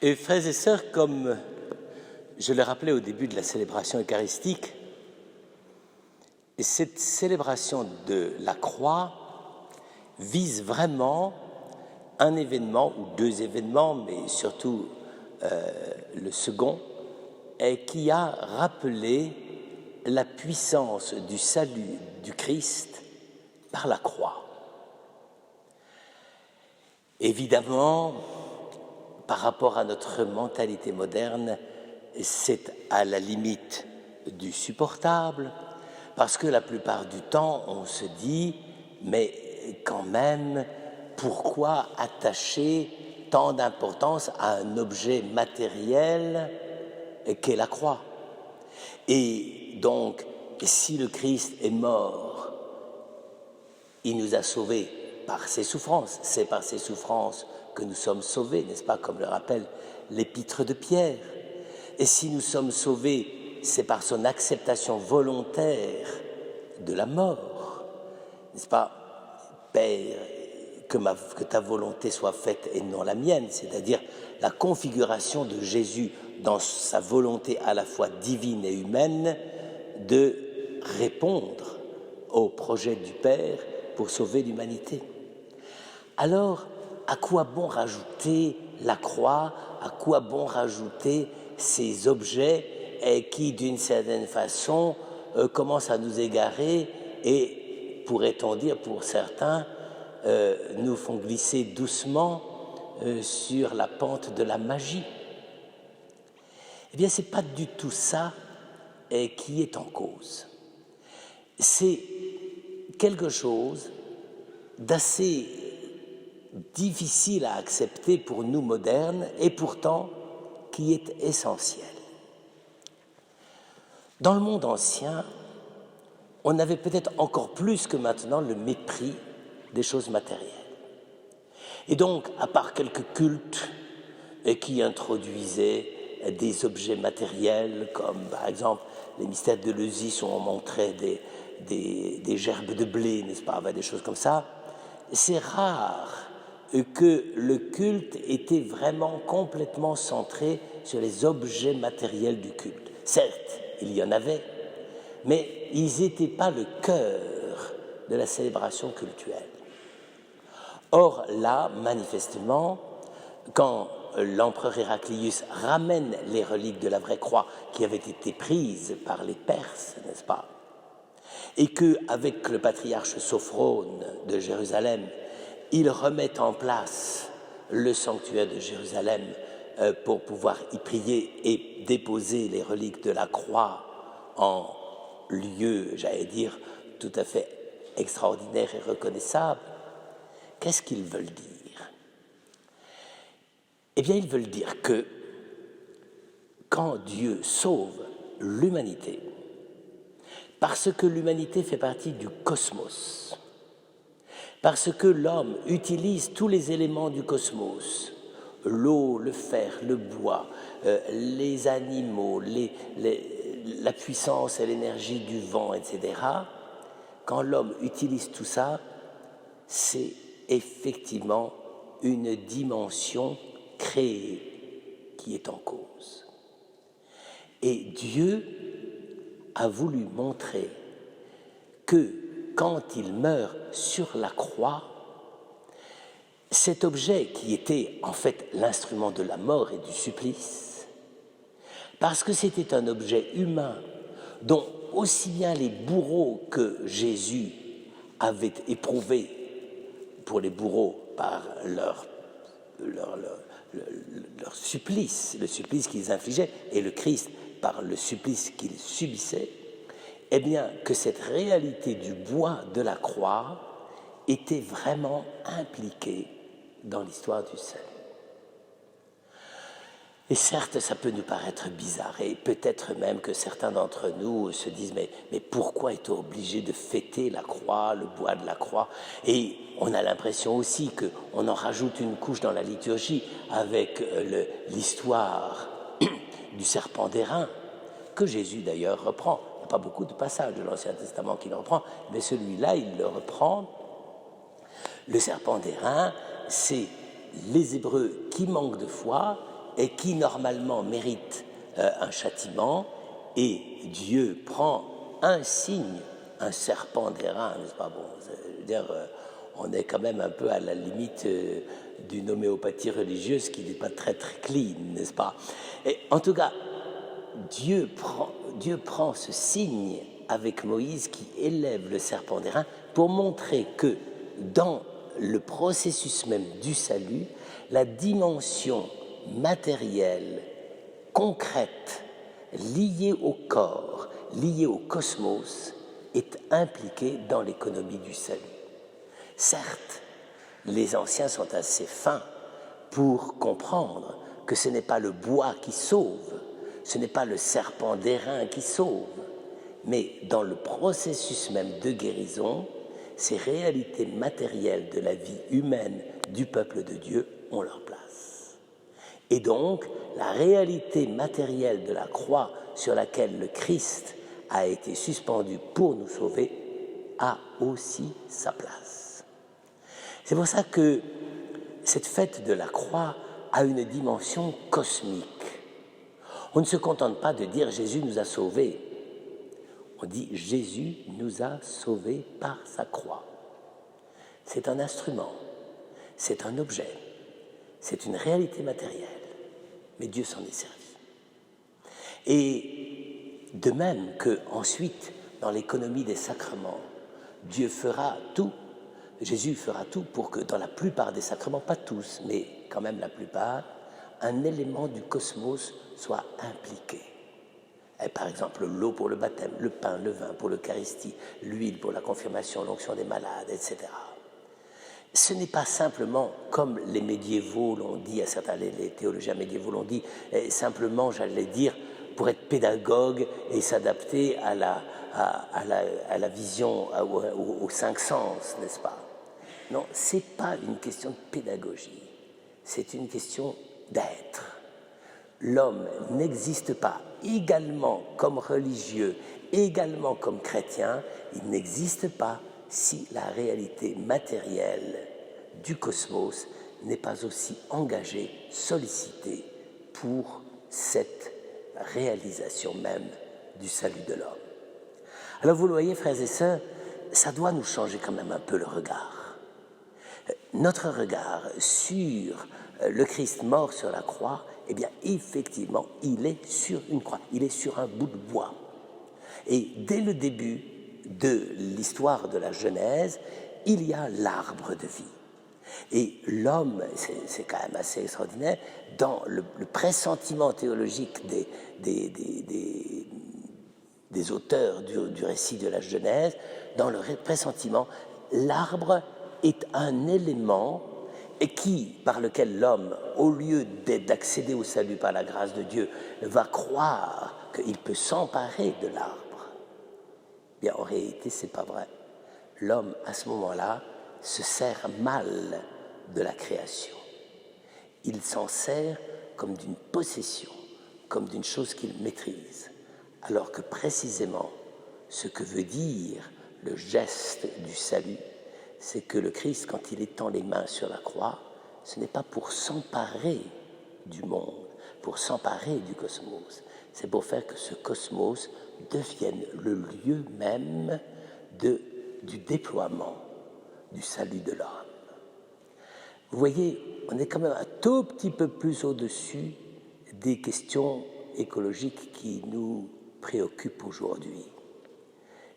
Et frères et sœurs, comme je le rappelais au début de la célébration eucharistique, cette célébration de la croix vise vraiment un événement ou deux événements, mais surtout le second, qui a rappelé la puissance du salut du Christ par la croix. Évidemment, par rapport à notre mentalité moderne, c'est à la limite du supportable, parce que la plupart du temps, on se dit, mais quand même, pourquoi attacher tant d'importance à un objet matériel qu'est la croix? Et donc, si le Christ est mort, il nous a sauvés par ses souffrances. C'est par ses souffrances que nous sommes sauvés, n'est-ce pas, comme le rappelle l'épître de Pierre. Et si nous sommes sauvés, c'est par son acceptation volontaire de la mort, n'est-ce pas? Père, que ta volonté soit faite et non la mienne, c'est-à-dire la configuration de Jésus dans sa volonté à la fois divine et humaine de répondre au projet du Père pour sauver l'humanité. Alors, à quoi bon rajouter la croix? À quoi bon rajouter ces objets qui, d'une certaine façon, commencent à nous égarer et, pourrait-on dire pour certains, nous font glisser doucement sur la pente de la magie? Eh bien, ce n'est pas du tout ça qui est en cause. C'est quelque chose d'assez difficile à accepter pour nous modernes et pourtant qui est essentiel. Dans le monde ancien, on avait peut-être encore plus que maintenant le mépris des choses matérielles. Et donc, à part quelques cultes qui introduisaient des objets matériels, comme par exemple les mystères de l'Eusis où on montrait des gerbes de blé, n'est-ce pas, des choses comme ça, c'est rare que le culte était vraiment complètement centré sur les objets matériels du culte. Certes, il y en avait, mais ils n'étaient pas le cœur de la célébration cultuelle. Or là, manifestement, quand l'empereur Héraclius ramène les reliques de la vraie croix qui avaient été prises par les Perses, n'est-ce pas, et qu'avec le patriarche Sophrone de Jérusalem, il remet en place le sanctuaire de Jérusalem pour pouvoir y prier et déposer les reliques de la croix en lieu, j'allais dire, tout à fait extraordinaire et reconnaissable. Qu'est-ce qu'ils veulent dire? Eh bien, ils veulent dire que quand Dieu sauve l'humanité, parce que l'humanité fait partie du cosmos, parce que l'homme utilise tous les éléments du cosmos, l'eau, le fer, le bois, les animaux, la puissance et l'énergie du vent, etc., quand l'homme utilise tout ça, c'est effectivement une dimension créée qui est en cause. Et Dieu a voulu montrer que quand il meurt sur la croix, cet objet qui était en fait l'instrument de la mort et du supplice, parce que c'était un objet humain dont aussi bien les bourreaux que Jésus avait éprouvé pour les bourreaux par leur supplice, le supplice qu'ils infligeaient, et le Christ par le supplice qu'il subissait, eh bien que cette réalité du bois de la croix était vraiment impliquée dans l'histoire du salut. Et certes, ça peut nous paraître bizarre, et peut-être même que certains d'entre nous se disent mais pourquoi est-on obligé de fêter la croix, le bois de la croix? Et on a l'impression aussi qu'on en rajoute une couche dans la liturgie avec l'histoire du serpent d'airain, que Jésus d'ailleurs reprend. Il n'y a pas beaucoup de passages de l'Ancien Testament qu'il reprend, mais celui-là, il le reprend. Le serpent d'airain, c'est les Hébreux qui manquent de foi et qui normalement mérite un châtiment, et Dieu prend un signe, un serpent d'airain, n'est-ce pas? Bon, je veux dire, on est quand même un peu à la limite d'une homéopathie religieuse qui n'est pas très très clean, n'est-ce pas? Et en tout cas, Dieu prend ce signe avec Moïse qui élève le serpent d'airain pour montrer que dans le processus même du salut, la dimension matérielle, concrète, liée au corps, liée au cosmos, est impliquée dans l'économie du salut. Certes, les anciens sont assez fins pour comprendre que ce n'est pas le bois qui sauve, ce n'est pas le serpent d'airain qui sauve, mais dans le processus même de guérison, ces réalités matérielles de la vie humaine du peuple de Dieu ont leur place. Et donc, la réalité matérielle de la croix sur laquelle le Christ a été suspendu pour nous sauver a aussi sa place. C'est pour ça que cette fête de la croix a une dimension cosmique. On ne se contente pas de dire Jésus nous a sauvés. On dit Jésus nous a sauvés par sa croix. C'est un instrument, c'est un objet, c'est une réalité matérielle, mais Dieu s'en est servi. Et de même que ensuite, dans l'économie des sacrements, Dieu fera tout, Jésus fera tout pour que dans la plupart des sacrements, pas tous, mais quand même la plupart, un élément du cosmos soit impliqué. Et par exemple, l'eau pour le baptême, le pain, le vin pour l'Eucharistie, l'huile pour la confirmation, l'onction des malades, etc. Ce n'est pas simplement, comme les médiévaux l'ont dit, à certains les théologiens médiévaux l'ont dit, simplement, j'allais dire, pour être pédagogue et s'adapter à la vision, aux cinq sens, n'est-ce pas? Non, ce n'est pas une question de pédagogie, c'est une question d'être. L'homme n'existe pas également comme religieux, également comme chrétien, il n'existe pas si la réalité matérielle du cosmos n'est pas aussi engagée, sollicitée pour cette réalisation même du salut de l'homme. Alors vous le voyez, frères et sœurs, ça doit nous changer quand même un peu le regard. Notre regard sur le Christ mort sur la croix, eh bien effectivement, il est sur une croix, il est sur un bout de bois. Et dès le début de l'histoire de la Genèse, il y a l'arbre de vie. Et l'homme, c'est quand même assez extraordinaire, dans le pressentiment théologique des auteurs du récit de la Genèse, dans le pressentiment, l'arbre est un élément par lequel l'homme, au lieu d'accéder au salut par la grâce de Dieu, va croire qu'il peut s'emparer de l'arbre. Bien, en réalité, ce n'est pas vrai. L'homme, à ce moment-là, se sert mal de la création. Il s'en sert comme d'une possession, comme d'une chose qu'il maîtrise. Alors que précisément, ce que veut dire le geste du salut, c'est que le Christ, quand il étend les mains sur la croix, ce n'est pas pour s'emparer du monde, pour s'emparer du cosmos. C'est pour faire que ce cosmos devienne le lieu même du déploiement du salut de l'homme. Vous voyez, on est quand même un tout petit peu plus au-dessus des questions écologiques qui nous préoccupent aujourd'hui.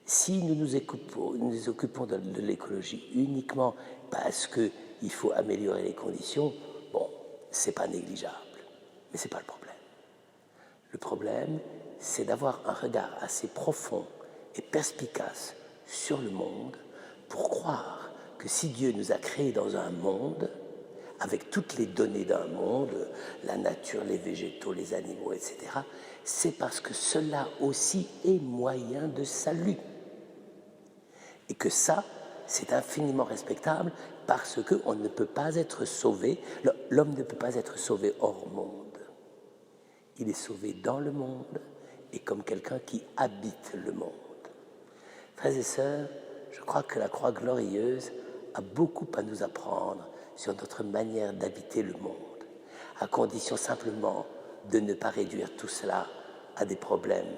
Si nous nous occupons de l'écologie uniquement parce qu'il faut améliorer les conditions, bon, c'est pas négligeable, mais c'est pas le problème. Le problème, c'est d'avoir un regard assez profond et perspicace sur le monde pour croire que si Dieu nous a créés dans un monde, avec toutes les données d'un monde, la nature, les végétaux, les animaux, etc., c'est parce que cela aussi est moyen de salut. Et que ça, c'est infiniment respectable parce qu'on ne peut pas être sauvé, l'homme ne peut pas être sauvé hors monde. Il est sauvé dans le monde et comme quelqu'un qui habite le monde. Frères et sœurs, je crois que la croix glorieuse a beaucoup à nous apprendre sur notre manière d'habiter le monde. à condition simplement de ne pas réduire tout cela à des problèmes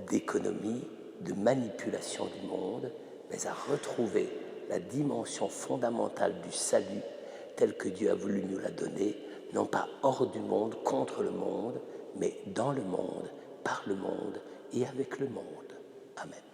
d'économie, de manipulation du monde, mais à retrouver la dimension fondamentale du salut tel que Dieu a voulu nous la donner, non pas hors du monde, contre le monde, mais dans le monde, par le monde et avec le monde. Amen.